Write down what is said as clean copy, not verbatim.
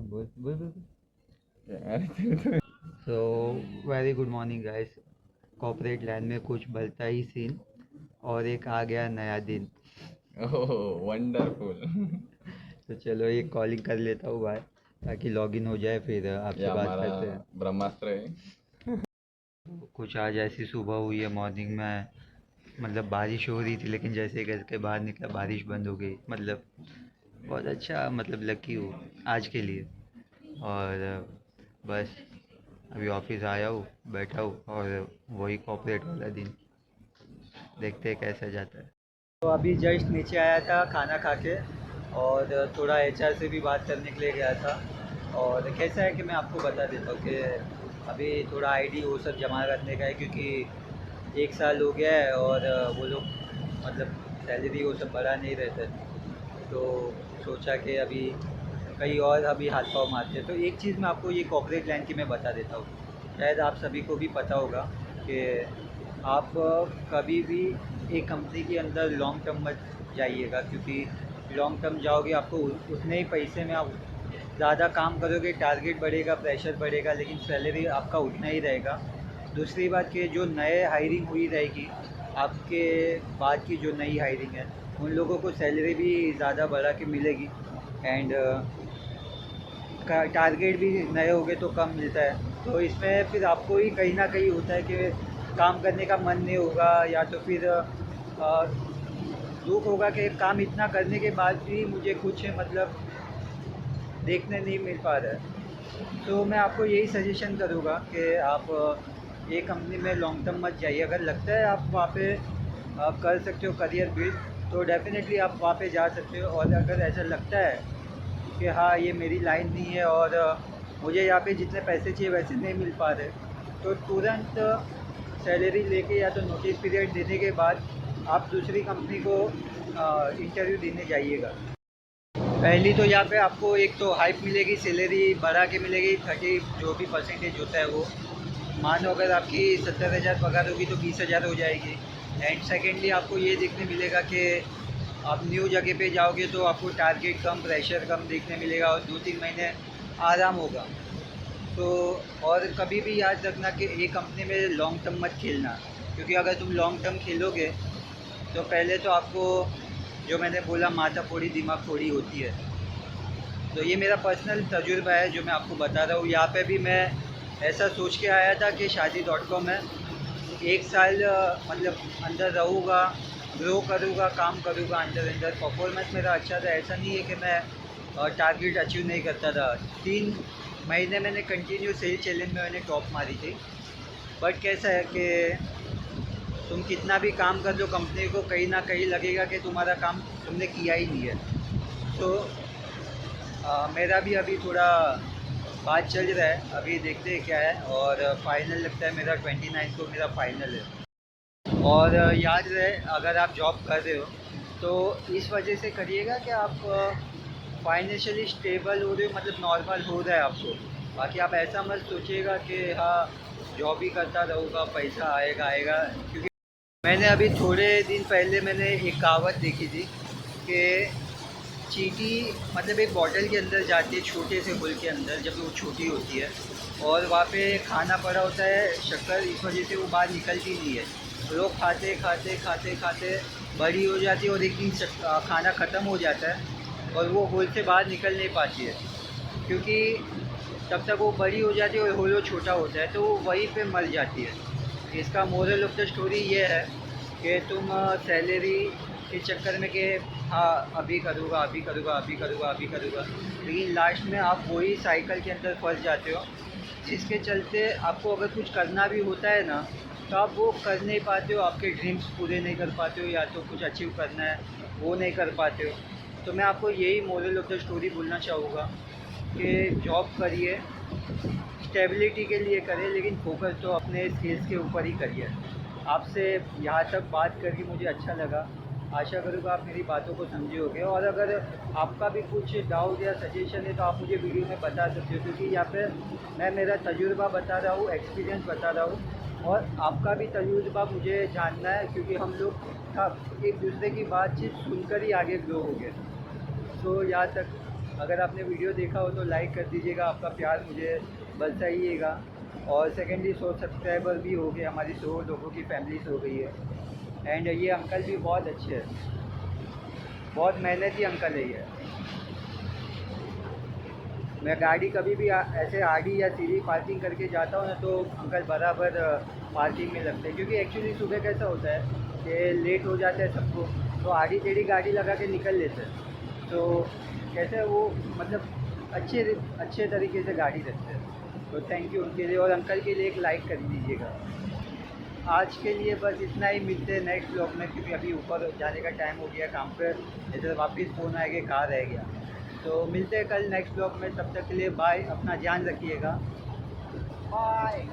बोल बोल बोल so very good morning guys. Corporate line में कुछ भलता ही सीन और एक आ गया नया दिन। ओह वंडरफुल। तो चलो एक कॉलिंग कर लेता हूँ भाई, ताकि लॉगिन हो जाए, फिर ये आपसे बात हमारा करते हैं। ब्रह्मास्त्र है। कुछ आज ऐसी सुबह हुई है मॉर्निंग में, मतलब बारिश हो रही थी, लेकिन जैसे घर के बाहर निकला बारिश बंद हो गई। मतलब बहुत अच्छा, मतलब लकी हूँ आज के लिए। और बस अभी ऑफिस आया हूँ, बैठा हूँ, और वही कॉर्पोरेट वाला दिन, देखते हैं कैसा जाता है। तो अभी जस्ट नीचे आया था खाना खा के, और थोड़ा एचआर से भी बात करने के लिए गया था। और कैसा है कि मैं आपको बता देता हूँ कि अभी थोड़ा आईडी वो सब जमा करने का है, क्योंकि 1 साल हो गया है और वो लोग मतलब सैलरी वो सब बढ़ा नहीं रहते। तो सोचा कि अभी कहीं और अभी हाथ पाँव मारते हैं। तो एक चीज़ मैं आपको ये कॉर्पोरेट लाइन की मैं बता देता हूँ, शायद आप सभी को भी पता होगा कि आप कभी भी एक कंपनी के अंदर लॉन्ग टर्म मत जाइएगा, क्योंकि लॉन्ग टर्म जाओगे आपको उतने ही पैसे में आप ज़्यादा काम करोगे, टारगेट बढ़ेगा, प्रेशर बढ़ेगा, लेकिन सैलरी आपका उतना ही रहेगा। दूसरी बात कि जो नए हायरिंग हुई रहेगी, आपके बाद की जो नई हायरिंग है, उन लोगों को सैलरी भी ज़्यादा बढ़ा के मिलेगी। एंड टारगेट भी नए हो गए तो कम मिलता है। तो इसमें फिर आपको ही कहीं ना कहीं होता है कि काम करने का मन नहीं होगा, या तो फिर दुख होगा कि काम इतना करने के बाद भी मुझे कुछ मतलब देखने नहीं मिल पा रहा है। तो मैं आपको यही सजेशन करूँगा कि आप ये कंपनी में लॉन्ग टर्म मत जाइए। अगर लगता है आप वहाँ पे कर सकते हो करियर बिल्ड, तो डेफिनेटली आप वहाँ पे जा सकते हो। और अगर ऐसा लगता है कि हाँ ये मेरी लाइन नहीं है और मुझे यहाँ पे जितने पैसे चाहिए वैसे नहीं मिल पा रहे, तो तुरंत सैलरी लेके या तो नोटिस पीरियड देने के बाद आप दूसरी कंपनी को इंटरव्यू देने जाइएगा। पहली तो यहाँ पे आपको एक तो हाइप मिलेगी, सैलरी बढ़ा के मिलेगी, 30 जो भी परसेंटेज होता है वो। मानो अगर आपकी 70,000 पगार होगी तो 20,000 हो जाएगी। एंड सेकेंडली आपको ये देखने मिलेगा कि आप न्यू जगह पे जाओगे तो आपको टारगेट कम, प्रेशर कम देखने मिलेगा, और 2-3 महीने आराम होगा। तो और कभी भी याद रखना कि एक कंपनी में लॉन्ग टर्म मत खेलना, क्योंकि अगर तुम लॉन्ग टर्म खेलोगे तो पहले तो आपको, जो मैंने बोला, माथा फोड़ी दिमाग फोड़ी होती है। तो ये मेरा पर्सनल तजुर्बा है जो मैं आपको बता रहा हूँ। यहाँ पे भी मैं ऐसा सोच के आया था कि Shaadi.com में 1 साल मतलब अंदर रहूँगा, ग्रो करूँगा, काम करूँगा, अंदर अंदर परफॉर्मेंस मेरा अच्छा था। ऐसा नहीं है कि मैं टारगेट अचीव नहीं करता था। 3 महीने मैंने कंटिन्यू सेल चैलेंज में मैंने टॉप मारी थी। बट कैसा है कि तुम कितना भी काम कर लो, कंपनी को कहीं ना कहीं लगेगा कि तुम्हारा काम तुमने किया ही नहीं है। तो मेरा भी अभी थोड़ा बात चल रहा है, अभी देखते हैं क्या है। और फाइनल लगता है मेरा 29 को मेरा फाइनल है। और याद रहे, अगर आप जॉब कर रहे हो तो इस वजह से करिएगा कि आप फाइनेंशियली स्टेबल हो रहे हो, मतलब नॉर्मल हो रहा है आपको। बाकी आप ऐसा मत सोचिएगा कि हाँ जॉब ही करता रहूँगा, पैसा आएगा आएगा। क्योंकि मैंने अभी थोड़े दिन पहले मैंने एक कहावत देखी थी कि चींटी मतलब एक बॉटल के अंदर जाती है, छोटे से होल के अंदर, जब वो छोटी होती है, और वहाँ पे खाना पड़ा होता है शक्कर, इस वजह से वो बाहर निकलती नहीं है। लोग खाते खाते खाते खाते बड़ी हो जाती है, और एक दिन खाना ख़त्म हो जाता है और वो होल से बाहर निकल नहीं पाती है, क्योंकि तब तक वो बड़ी हो जाती है और होल छोटा होता है, तो वो वहीं पे मर जाती है। इसका मोरल ऑफ द स्टोरी ये है कि तुम सैलरी के चक्कर में कि हाँ अभी करूँगा, अभी करूँगा, अभी करूँगा, अभी करूँगा, लेकिन लास्ट में आप वही साइकिल के अंदर फंस जाते हो, जिसके चलते आपको अगर कुछ करना भी होता है ना, तो आप वो कर नहीं पाते हो, आपके ड्रीम्स पूरे नहीं कर पाते हो, या तो कुछ अचीव करना है वो नहीं कर पाते हो। तो मैं आपको यही मोरल ऑफ द स्टोरी बोलना चाहूँगा कि जॉब करिए, स्टेबिलिटी के लिए करें, लेकिन फोकस तो अपने स्किल्स के ऊपर ही करिए। आपसे यहाँ तक बात करके मुझे अच्छा लगा। आशा करूँगा आप मेरी बातों को समझे होंगे, और अगर आपका भी कुछ डाउट या सजेशन है तो आप मुझे वीडियो में बता सकते हो, क्योंकि यहाँ पे मैं मेरा तजुर्बा बता रहा हूँ, एक्सपीरियंस बता रहा हूँ, और आपका भी तजुर्बा मुझे जानना है, क्योंकि हम लोग एक दूसरे की बातचीत सुनकर ही आगे ग्रो हो गए। तो यहाँ तक अगर आपने वीडियो देखा हो तो लाइक कर दीजिएगा, आपका प्यार मुझे बरसा रहिएगा। और सेकेंडली 100 सब्सक्राइबर भी हो गए, हमारी 100 लोगों की फैमिलीज हो गई है। एंड ये अंकल भी बहुत अच्छे हैं, बहुत मेहनती अंकल है ये। मैं गाड़ी कभी भी ऐसे आड़ी या सीधी पार्किंग करके जाता हूँ ना, तो अंकल बराबर पार्किंग में लगते हैं। क्योंकि एक्चुअली सुबह कैसा होता है कि लेट हो जाता है सबको, तो आड़ी टेढ़ी गाड़ी लगा के निकल लेते हैं। तो कैसे वो मतलब अच्छे तरीके से गाड़ी रखते हैं। तो थैंक यू उनके लिए, और अंकल के लिए एक लाइक कर दीजिएगा। आज के लिए बस इतना ही, मिलते हैं नेक्स्ट ब्लॉग में, क्योंकि अभी ऊपर जाने का टाइम हो गया काम पे, इधर वापस फ़ोन आएगा, कहाँ रह गया। तो मिलते हैं कल नेक्स्ट ब्लॉग में, तब तक के लिए बाय, अपना ध्यान रखिएगा, बाय।